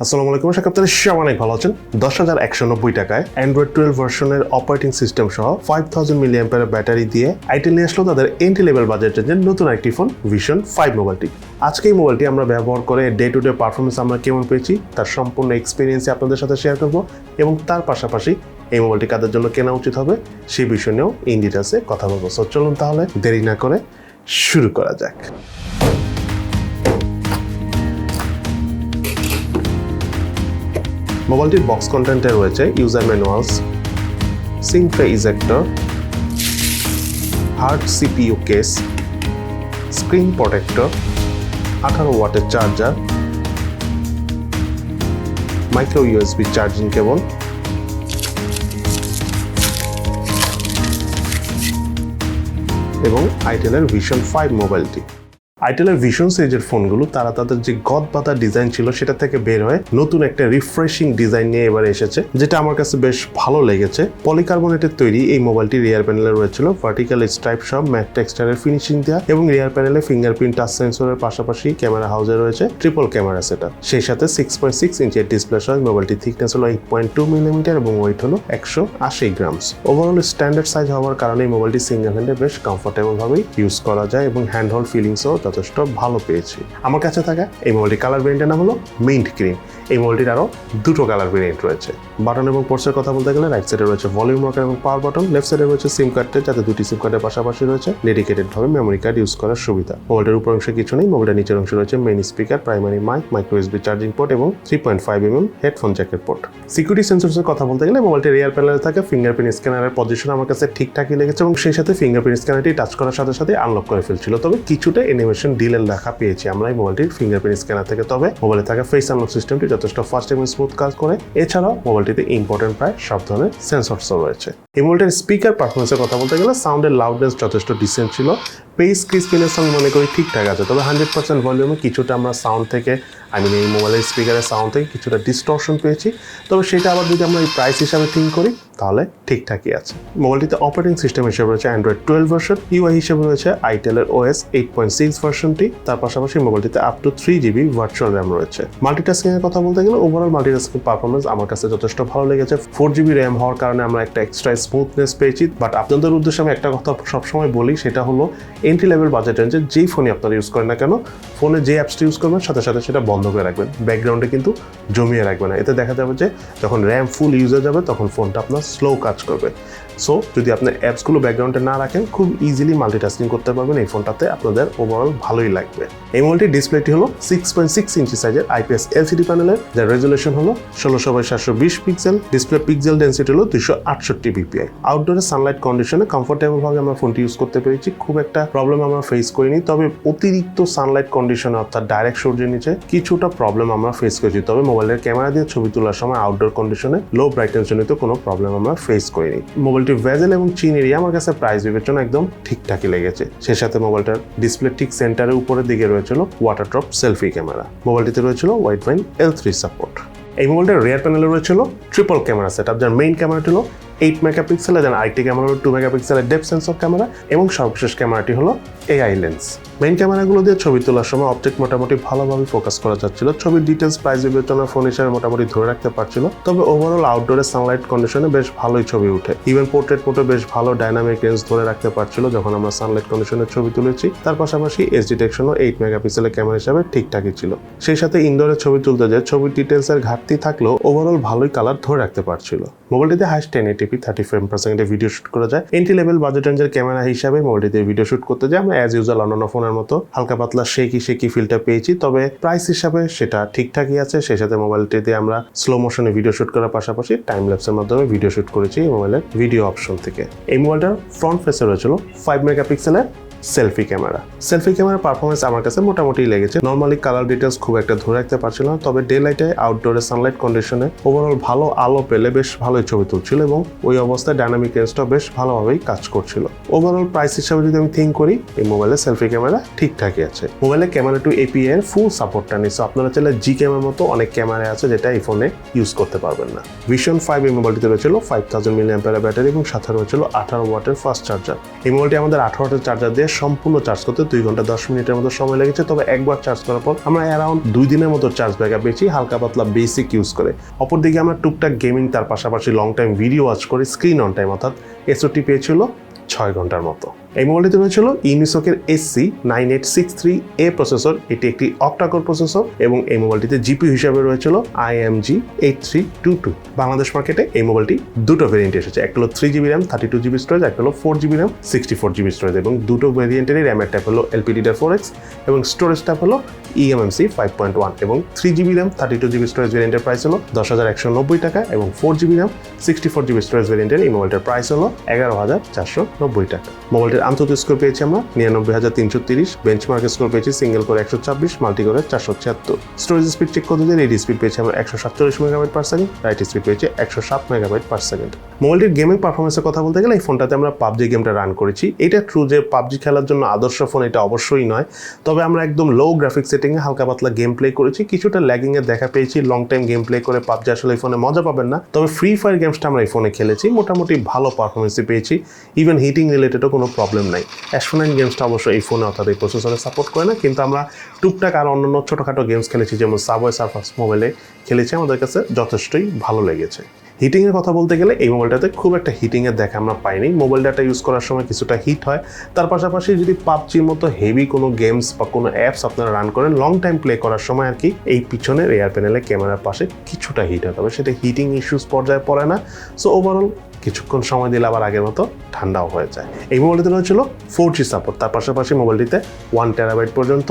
আসসালামু আলাইকুম, আশা করি আপনারা সবাই অনেক ভালো আছেন। 10,190 টাকায় অ্যান্ড্রয়েড 12 ভার্সনের অপারেটিং সিস্টেম সহ 5000 মিলিঅ্যাম্পিয়ারের ব্যাটারি দিয়ে আইটেল নিয়ে আসলো তাদের এন্ট্রি লেভেল বাজেট রেঞ্জের নতুন একটি ফোন ভিশন 5 মোবাইলটি। আজকে এই মোবাইলটি আমরা ব্যবহার করে ডে টু ডে পারফরমেন্স আমরা কেমন পেয়েছি তার সম্পূর্ণ এক্সপিরিয়েন্স আপনাদের সাথে শেয়ার করব এবং তার পাশাপাশি এই মোবাইলটি কাদের জন্য কেনা উচিত হবে সেই বিষয় নিয়েও ইন ডিটেইলসে কথা বলবো। সো চলুন তাহলে দেরি না করে শুরু করা যাক। মোবাইলটির বক্স কন্টেন্টে রয়েছে ইউজার ম্যানুয়ালস, সিম tray ejector, hard CPU case, screen protector, 18 ওয়াটের charger, micro USB charging cable এবং আইটেলের ভিশন 5 মোবাইলটি। আইটেলের ভিশন সিরিজের ফোনগুলো তারা তাদের যে গদবাঁধা ডিজাইন ছিল সেটা থেকে বের হয়ে নতুন একটা রিফ্রেশিং ডিজাইন নিয়ে এবারে এসেছে, যেটা আমার কাছে বেশ ভালো লেগেছে। পলিকার্বনেটের তৈরি এই মোবাইলটি রিয়ার প্যানেলে রয়েছিল ভার্টিক্যাল স্ট্রাইপ সব ম্যাট টেক্সচারের ফিনিশিং দেওয়া এবং রিয়ার প্যানেলে ফিঙ্গারপ্রিন্ট টাচ সেন্সরের পাশাপাশি ক্যামেরা হাউসে রয়েছে ট্রিপল ক্যামেরা সেটআপ। সেই সাথে 6.6 ইঞ্চের ডিসপ্লে সহ মোবাইলটির থিকনেস হলো 8.2 মিলিমিটার এবং ওয়েট হলো 180 গ্রামস। ওভারঅল স্ট্যান্ডার্ড সাইজ হওয়ার কারণে এই মোবাইলটি সিঙ্গেল হ্যান্ডে বেশ কমফোর্টেবল ভাবেই ইউজ করা যায় এবং হ্যান্ড হোল্ড ফিলিংসও যথেষ্ট ভালো পেয়েছি। আমার কাছে থাকা এই মোবাইলটির কালার ভেরিয়েন্টের নাম হলো মিন্ট গ্রিন। এই মোবাইলটির আরও দুটো কালার ভেরিয়েন্ট রয়েছে। বাটন এবং পোর্টসের কথা বলতে গেলে রাইট সাইডে রয়েছে ভলিউম রকার এবং পাওয়ার বাটন, লেফট সাইডে রয়েছে সিম কার্ডে, যাতে দুটি সিম কার্ডের পাশাপাশি রয়েছে ডেডিকেটেড ভাবে মেমোরি কার্ড ইউজ করার সুবিধা। মোবাইলটির উপর অংশে কিছু নেই, মোবাইলের নিচের অংশে রয়েছে main speaker, primary mic, micro USB charging port এবং 3.5mm হেডফোন জ্যাকের পোর্ট। সিকিউরিটি সেন্সরসের কথা বলতে গেলে মোবাইলটির রিয়ার প্যানেলে থাকে ফিঙ্গারপ্রিন্ট স্ক্যানারের পজিশন আমার কাছে ঠিকঠাকই লেগেছে এবং সেই সাথে ফিঙ্গারপ্রিন্ট স্ক্যানারটি টাচ করার সাথে সাথে আনলক করে ফেলছিল, তবে কিছুটা অ্যানিমেশন ডিলের দেখা পেয়েছি আমরা এই মোবাইলটির ফিঙ্গারপ্রিন্ট স্ক্যানার থেকে। তবে মোবাইলে থাকা ফেস আনলক সিস্টেমটি যথেষ্ট ফাস্ট এবং স্মুথ কাজ করে। এছাড়াও মোবাইলটিতে ইম্পর্টেন্ট প্রায় সব ধরনের সেন্সরসও রয়েছে। এই মোবাইলটির স্পিকার পারফরমেন্সের কথা বলতে গেলে সাউন্ডের লাউডনেস যথেষ্ট ডিসেন্ট ছিল, পেস ক্রিসপিনেস আমি মনে করি ঠিকঠাক আছে, তবে 100% ভলিউমে কিছুটা আমরা সাউন্ড থেকে এই মোবাইলের স্পিকারের সাউন্ড থেকে কিছুটা ডিস্টরশন পেয়েছি, তবে সেটা আবার যদি আমরা এই প্রাইস হিসাবে থিঙ্ক করি তাহলে ঠিকঠাকই আছে। মোবাইলটিতে অপারেটিং সিস্টেম হিসেবে রয়েছে অ্যান্ড্রয়েড 12 ভার্সন, ইউআই হিসেবে রয়েছে আইটেলের OS 8.6 ভার্সনটি। তার পাশাপাশি মোবাইলটিতে up to 3GB virtual RAM রয়েছে। মাল্টিটাস্কিং এর কথা বলতে গেলে ওভারঅল মাল্টিটাস্কিং পারফরমেন্স আমার কাছে যথেষ্ট ভালো লেগেছে। 4GB র্যাম হওয়ার কারণে আমরা একটা এক্সট্রা স্মুথনেস পেয়েছি। বাট আপনাদের উদ্দেশ্যে আমি একটা কথা সবসময় বলি, সেটা হলো এন্ট্রি লেভেল বাজেট রেঞ্জে যেই ফোনই আপনারা ইউজ করেন না কেন, ফোনে যে অ্যাপসটি ইউজ করবেন সাথে সাথে সেটা বন্ধ করে রাখবেন, ব্যাকগ্রাউন্ডে কিন্তু জমিয়ে রাখবেন না। এতে দেখা যাবে যে যখন র্যাম ফুল ইউজ হয়ে যাবে তখন ফোনটা আপনার স্লো কাজ করবে। সো যদি আপনি অ্যাপসগুলো ব্যাকগ্রাউন্ডে না রাখেন খুব ইজিলি মাল্টিটাস্কিং করতে পারবেন এই ফোনটাতে, আপনাদের ওভারঅল ভালোই লাগবে। এই মোবাইলটির ডিসপ্লেটি হলো 6.6 ইঞ্চি সাইজের IPS LCD প্যানেলের, যার রেজুলেশন হলো 16x720 pixel. Display pixel density হলো 268 ppi। আউটডোরে সানলাইট কন্ডিশনে কমফোর্টেবল ভাবে আমরা ফোনটি ইউজ করতে পেরেছি, খুব একটা প্রবলেম আমরা ফেস করিনি। তবে অতিরিক্ত সানলাইট কন্ডিশনে অর্থাৎ ডাইরেক্ট সূর্যের নিচে কিছুটা প্রবলেম আমরা ফেস করেছি, তবে মোবাইলের ক্যামেরা দিয়ে ছবি তোলার সময় আউটডোর কন্ডিশনে লো ব্রাইটনেস জনিত কোনো প্রবলেম আমরা ফেস করিনি। মোবাইলটি ভেজেল এবং চিন এরিয়া আমার কাছে প্রাইস বিবেচনা একদম ঠিকঠাকই লেগেছে। সেই সাথে মোবাইলটার ডিসপ্লে ঠিক সেন্টারের উপরের দিকে রয়েছিল ওয়াটারড্রপ সেলফি ক্যামেরা। মোবাইলটিতে রয়েছিল ওয়াইড বাইন্ড L3 সাপোর্ট। এই মোবাইলটার রিয়ার প্যানেলে রয়েছিল ট্রিপল ক্যামেরা সেটআপ, যার মেইন ক্যামেরাটি হলো 8 মেগাপিক্সেলের, দেন আরেকটি ক্যামেরা হলো 2 মেগাপিক্সেলের ডেপথ সেন্সর ক্যামেরা এবং সর্বশেষ ক্যামেরাটি হলো AI লেন্স। মেইন ক্যামেরাগুলো দিয়ে ছবি তোলার সময় অবজেক্ট মোটামুটি ভালোভাবে ফোকাস করা যাচ্ছিল, ছবির ডিটেলস প্রাইস বিবেচনা ফোন হিসেবে মোটামুটি ধরে রাখতে পারছিল। তবে ওভারঅল আউটডোরে সানলাইট কন্ডিশনে বেশ ভালোই ছবি উঠে, ইভেন পোর্ট্রেট মোডে বেশ ভালো ডাইনামিক রেঞ্জ ধরে রাখতে পারছিল যখন আমরা সানলাইট কন্ডিশনে ছবি তুলেছি। তার পাশাপাশি এস ডিটেকশনও 8 মেগাপিক্সেলের ক্যামেরা হিসাবে ঠিকঠাকই ছিল। সেই সাথে ইনডোরে ছবি তুলতে যে ছবির ডিটেলসের ঘাটতি থাকলেও ওভারঅল ভালোই কালার ধরে রাখতে পারছিল। মোবাইলটিতে হাইস্ট 1080p 30 ফ্রেম পার সেকেন্ডে ভিডিও শুট করা যায়। এন্ট্রি লেভেল বাজেট রেঞ্জের ক্যামেরা হিসাবে মোবাইলটিতে ভিডিও শুট করতে যায় আমরা অ্যাজ ইউজুয়াল অন্যান্য ফোনের মতো হালকা পাতলা শেকি ফিলটা পেয়েছি, তবে প্রাইস হিসাবে সেটা ঠিকঠাকই আছে। সেই সাথে মোবাইলটিতে আমরা স্লো মোশনে ভিডিও শুট করার পাশাপাশি টাইম ল্যাপসের মাধ্যমে ভিডিও শুট করেছি মোবাইলের ভিডিও অপশন থেকে। এই মোবাইলটার ফ্রন্ট ফেসে রয়েছিল 5 মেগাপিক্সেলের সেলফি ক্যামেরা। সেলফি ক্যামেরার পারফরমেন্স আমার কাছে মোটামুটি লেগেছে। নর্মালি কালার ডিটেলস খুব একটা ধরে রাখতে পারছিল না, তবে ডে লাইটে আউটডোরে সানলাইট কন্ডিশনে ওভারঅল ভালো আলো পেলে বেশ ভালোই ছবি তুলছিল এবং ওই অবস্থায় ডাইনামিক রেঞ্জটা বেশ ভালোভাবেই কাজ করছিল। ওভারঅল প্রাইস হিসাবে যদি আমি থিঙ্ক করি এই মোবাইলের সেলফি ক্যামেরা ঠিকঠাকই আছে। মোবাইলে ক্যামেরা টু API এর ফুল সাপোর্টটা নিচ্ছে। আপনারা চাইলে জি ক্যামেরার মতো অনেক ক্যামেরা আছে যেটা এই ফোনে ইউজ করতে পারবেন না। ভিশন 5 এই মোবাইলটিতে রয়েছিল 5000 মিলিঅ্যাম্পিয়ারের ব্যাটারি এবং সাথে রয়েছিল 18 ওয়াটের ফাস্ট চার্জার। এই মোবাইলটি আমাদের 18 ওয়াটের চার্জার দিয়ে সম্পূর্ণ চার্জ করতে 2 ঘন্টা 10 মিনিটের মতো সময় লেগেছে, তবে একবার চার্জ করার পর আমরা অ্যারাউন্ড 2 দিনের মতো চার্জ ব্যাকআপ পেয়েছি হালকা পাতলা বেসিক ইউজ করে। অপরদিকে আমরা টুকটাক গেমিং তার পাশাপাশি লং টাইম ভিডিও ওয়াচ করে স্ক্রিন অন টাইম অর্থাৎ এসওটি পেয়েছিল 6 ঘন্টার মতো। এই মোবাইলটিতে রয়েছিল ইউনিসকের SC9863A প্রসেসর, এটি একটি Octa-Core প্রসেসর এবং এই মোবাইলটিতে জিপি হিসাবে রয়েছিল IMG8322। বাংলাদেশ মার্কেটে এই মোবাইলটি দুটো ভেরিয়েন্ট এসেছে, একটা হলো 3GB RAM 32GB স্টোরেজ, একটা হলো 4GB RAM 64GB স্টোরেজ এবং দুটো ভেরিয়েন্টেরই র্যামের টাইপ হলো LPDDR4X এবং স্টোরেজ টাইপ হলো eMMC 5.1 এবং 3GB RAM 32GB স্টোরেজ ভেরিয়েন্টের প্রাইস হলো 10,190 টাকা এবং 4GB RAM 64GB স্টোরেজ ভেরিয়েন্টের এই মোবাইলটার প্রাইস হলো 11,490 টাকা। মোবাইলটির আন্তর্জাতিক স্কোর পেয়েছি আমরা 99,330, বেঞ্চমার্ক স্কোর পেয়েছি সিঙ্গেল করে 126, মাল্টি করে 476। স্টোরেজ স্পিড চেক করতে গেলে রিড স্পিড পেয়েছি আমরা 147 MB/s, রাইট স্পিড পেয়েছি 107 MB/s। মোবাইলটির গেমিং পারফরমেন্সের কথা বলতে গেলে এই ফোনটাতে আমরা পাবজি গেমটা রান করেছি। এটা ট্রু যে পাবজি খেলার জন্য আদর্শ ফোন এটা অবশ্যই নয়, তবে আমরা একদম লো গ্রাফিক সেটিংয়ে হালকা পাতলা গেম প্লে করেছি, কিছুটা ল্যাগিংয়ের দেখা পেয়েছি। লং টাইম গেম প্লে করে পাবজি আসলে এই ফোনে মজা পাবেন না, তবে ফ্রি ফায়ার গেমসটা আমরা এই ফোনে খেলেছি, মোটামুটি ভালো পারফরমেন্সই পেয়েছি, ইভেন হিটিং রিলেটেডও কোনো প্রবলেম নাই। অ্যাশফোনাইন গেমসটা অবশ্য এই ফোনে অর্থাৎ এই প্রসেসরে সাপোর্ট করে না, কিন্তু আমরা টুকটাক আর অন্যান্য ছোটোখাটো গেমস খেলেছি, যেমন সাবওয়ে সার্ফার্স মোবাইলে খেলেছি, আমাদের কাছে যথেষ্টই ভালো লেগেছে। হিটিংয়ের কথা বলতে গেলে এই মোবাইলটাতে খুব একটা হিটিংয়ের দেখা আমরা পাইনি। মোবাইল ডাটা ইউজ করার সময় কিছুটা হিট হয়, তার পাশাপাশি যদি পাবজির মতো হেভি কোনো গেমস বা কোনো অ্যাপস আপনারা রান করেন লং টাইম প্লে করার সময় আর কি এই পিছনের এয়ার প্যানেলে ক্যামেরার পাশে কিছুটা হিট হয়, তবে সেটা হিটিং ইস্যুস পর্যায়ে পড়ে না। সো ওভারঅল কিছুক্ষণ সময় দিলে আবার আগের মতো ঠান্ডাও হয়ে যায়। এই মোবাইলটিতে রয়েছিল 4G সাপোর্ট, তার পাশাপাশি মোবাইলটিতে 1 TB পর্যন্ত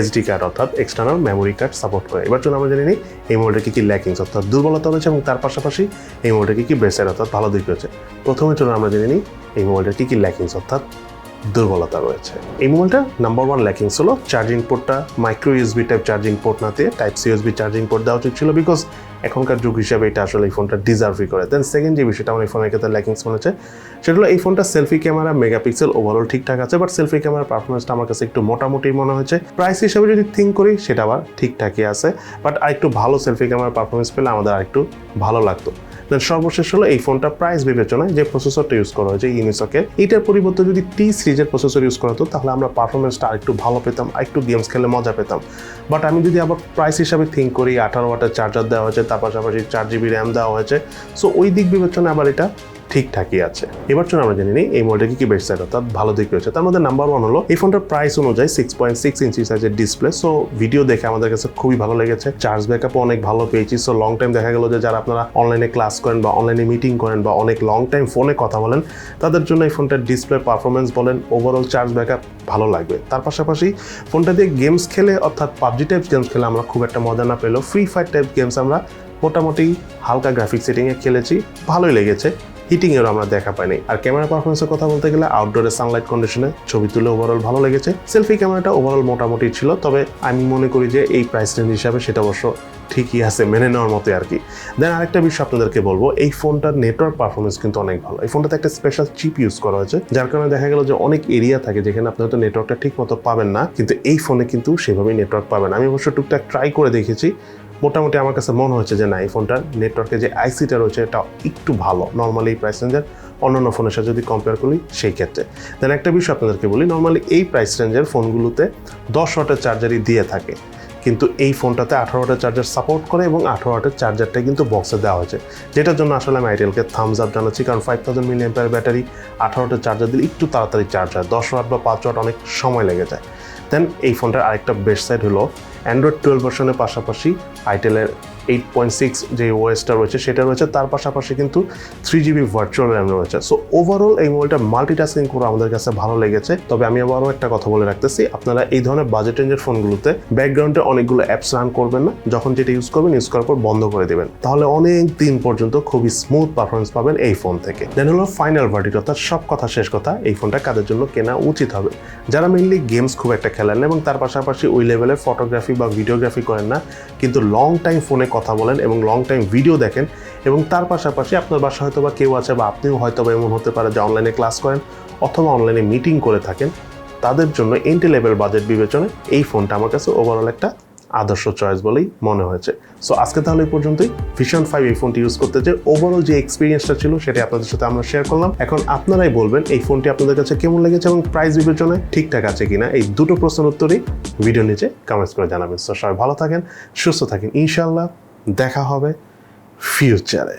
SD কার্ড অর্থাৎ এক্সটার্নাল মেমোরি কার্ড সাপোর্ট করে। এবার চলুন আমরা জেনে নিই এই মোবাইলটার কী ল্যাকিংস অর্থাৎ দুর্বলতা রয়েছে এবং তার পাশাপাশি এই মোবাইলটার কী বেসাইড অর্থাৎ ভালো দিক রয়েছে। প্রথমে চলুন আমরা জেনে নিই এই মোবাইলটার কী ল্যাকিংস অর্থাৎ দুর্বলতা রয়েছে। এই মোবাইলটার নাম্বার 1 ল্যাকিংস হলো চার্জিং পোর্টটা micro USB type charging port না দিয়ে type C USB charging port দেওয়া উচিত ছিল, বিকজ এখনকার যুগ হিসাবে এটা আসলে এই ফোনটা ডিজার্ভই করে। দেন সেকেন্ড যে বিষয়টা আমার এই ফোনের ক্ষেত্রে ল্যাকিংস মনে হচ্ছে সেটা হলো এই ফোনটা সেলফি ক্যামেরা মেগাপিক্সেল ওভারঅল ঠিকঠাক আছে, বাট সেলফি ক্যামেরার পারফরমেন্সটা আমার কাছে একটু মোটামুটি মনে হয়েছে। প্রাইস হিসাবে যদি থিঙ্ক করি সেটা আবার ঠিকঠাকই আছে, বাট আরেকটু ভালো সেলফি ক্যামেরার পারফরমেন্স পেলে আমাদের আরেকটু ভালো লাগতো। দেন সর্বশেষ হলো এই ফোনটা প্রাইস বিবেচনায় যে প্রসেসরটা ইউজ করা হয়েছে ইউনিসকের, এটার পরিবর্তে যদি T সিরিজের প্রসেসর ইউজ করা হতো তাহলে আমরা পারফরমেন্সটা আরেকটু ভালো পেতাম, আরেকটু গেমস খেলে মজা পেতাম। বাট আমি যদি আবার প্রাইস হিসাবে থিঙ্ক করি 18 ওয়াটের চার্জার দেওয়া হয়েছে, তার পাশাপাশি 4GB RAM দেওয়া হয়েছে, সো ওই দিক বিবেচনায় আবার এটা ঠিকঠাকই আছে। এবার চলুন আমরা জেনে নিই এই মোবাইলটা কি বেস্ট সাইড অর্থাৎ ভালো দিক রয়েছে। তার মধ্যে নাম্বার 1 হলো এই ফোনটার প্রাইস অনুযায়ী 6.6 ইঞ্চি সাইজের ডিসপ্লে, সো ভিডিও দেখে আমাদের কাছে খুবই ভালো লেগেছে। চার্জ ব্যাকআপও অনেক ভালো পেয়েছি, সো লং টাইম দেখা গেল যে যারা আপনারা অনলাইনে ক্লাস করেন বা অনলাইনে মিটিং করেন বা অনেক লং টাইম ফোনে কথা বলেন তাদের জন্য এই ফোনটার ডিসপ্লে পারফরমেন্স বলেন ওভারঅল চার্জ ব্যাকআপ ভালো লাগবে। তার পাশাপাশি ফোনটা দিয়ে গেমস খেলে অর্থাৎ পাবজি টাইপ গেমস খেলে আমরা খুব একটা মজা না পেলেও ফ্রি ফায়ার টাইপ গেমস আমরা মোটামুটি হালকা গ্রাফিক সেটিংয়ে খেলেছি, ভালোই লেগেছে। হিটিংয়েরও আমরা দেখা পাইনি। আর ক্যামেরা পারফরমেন্সের কথা বলতে গেলে আউটডোরে সানলাইট কন্ডিশনে ছবি তুলে ওভারঅল ভালো লেগেছে। সেলফি ক্যামেরাটা ওভারঅল মোটামুটি ছিল, তবে আমি মনে করি যে এই প্রাইস রেঞ্জ হিসাবে সেটা অবশ্য ঠিকই আছে, মেনে নেওয়ার মতো আর কি। দেন আরেকটা বিষয় আপনাদেরকে বলবো, এই ফোনটার নেটওয়ার্ক পারফরমেন্স কিন্তু অনেক ভালো। এই ফোনটাতে একটা স্পেশাল চিপ ইউজ করা হয়েছে, যার কারণে দেখা গেল যে অনেক এরিয়া থাকে যেখানে আপনি হয়তো নেটওয়ার্কটা ঠিক মতো পাবেন না, কিন্তু এই ফোনে কিন্তু সেভাবেই নেটওয়ার্ক পাবেন। আমি অবশ্য টুকটাক ট্রাই করে দেখেছি, মোটামুটি আমার কাছে মনে হচ্ছে যে না এই ফোনটার নেটওয়ার্কে যে আইসিটা রয়েছে এটা একটু ভালো নর্মালি এই প্রাইস রেঞ্জের অন্যান্য ফোনের সাথে যদি কম্পেয়ার করি সেই ক্ষেত্রে। দেন একটা বিষয় আপনাদেরকে বলি, নর্মালি এই প্রাইস রেঞ্জের ফোনগুলোতে 10 ওয়াটের চার্জারই দিয়ে থাকে, কিন্তু এই ফোনটাতে 18 ওয়াটের চার্জার সাপোর্ট করে এবং 18 ওয়াটের চার্জারটাই কিন্তু বক্সে দেওয়া হয়েছে, যেটার জন্য আসলে আমি আইটেলকে থামস আপ জানাচ্ছি, কারণ 5000 mAh ব্যাটারি 18 ওয়াটের চার্জার দিলে একটু তাড়াতাড়ি চার্জ হয়, 10 ওয়াট বা 5 ওয়াট অনেক সময় লেগে যায়। দেন এই ফোনটার আরেকটা বেস্ট সাইড হলো অ্যান্ড্রয়েড 12 ভার্সনের পাশাপাশি আইটেলের 8.6 যে ওএসটা রয়েছে সেটা রয়েছে, তার পাশাপাশি কিন্তু 3GB ভার্চুয়াল র্যাম রয়েছে। সো ওভারঅল এই মোবাইলটা মাল্টিটাস্কিং করে আমাদের কাছে ভালো লেগেছে। তবে আমি আবারও একটা কথা বলে রাখতেছি, আপনারা এই ধরনের বাজেট রেঞ্জের ফোনগুলোতে ব্যাকগ্রাউন্ডে অনেকগুলো অ্যাপস রান করবেন না, যখন যেটা ইউজ করবেন ইউজ করার পর বন্ধ করে দেবেন, তাহলে অনেক দিন পর্যন্ত খুবই স্মুথ পারফরমেন্স পাবেন এই ফোন থেকে। দেন হলো ফাইনাল ভার্ডিক্ট অর্থাৎ সব কথা শেষ কথা, এই ফোনটা কাদের জন্য কেনা উচিত হবে? যারা মেইনলি গেমস খুব একটা খেলেন না এবং তার পাশাপাশি ওই লেভেলের ফটোগ্রাফি বা ভিডিওগ্রাফি করেন না, কিন্তু লং টাইম ফোনে কথা বলেন এবং লং টাইম ভিডিও দেখেন, এবং তার পাশাপাশি আপনার বাসা হয়তো বা কেউ আছে বা আপনিও হয়তো বা এমন হতে পারে যে অনলাইনে ক্লাস করেন অথবা অনলাইনে মিটিং করে থাকেন, তাদের জন্য এন্ট্রি লেভেল বাজেট বিবেচনায় এই ফোনটা আমার কাছে ওভারঅল একটা আদর্শ চয়েস বলেই মনে হয়েছে। সো আজকে তাহলে এই পর্যন্তই। ভিশন 5 এই ফোনটি ইউজ করতে যে ওভারঅল যে এক্সপিরিয়েন্সটা ছিল সেটা আপনাদের সাথে আমরা শেয়ার করলাম। এখন আপনারাই বলবেন এই ফোনটি আপনাদের কাছে কেমন লেগেছে এবং প্রাইস বিবেচনায় ঠিকঠাক আছে কিনা। এই দুটো প্রশ্নের উত্তরই ভিডিও নিচে কমেন্টস করে জানাবেন। সো সবাই ভালো থাকেন, সুস্থ থাকেন, ইনশাআল্লাহ দেখা হবে ফিউচারে।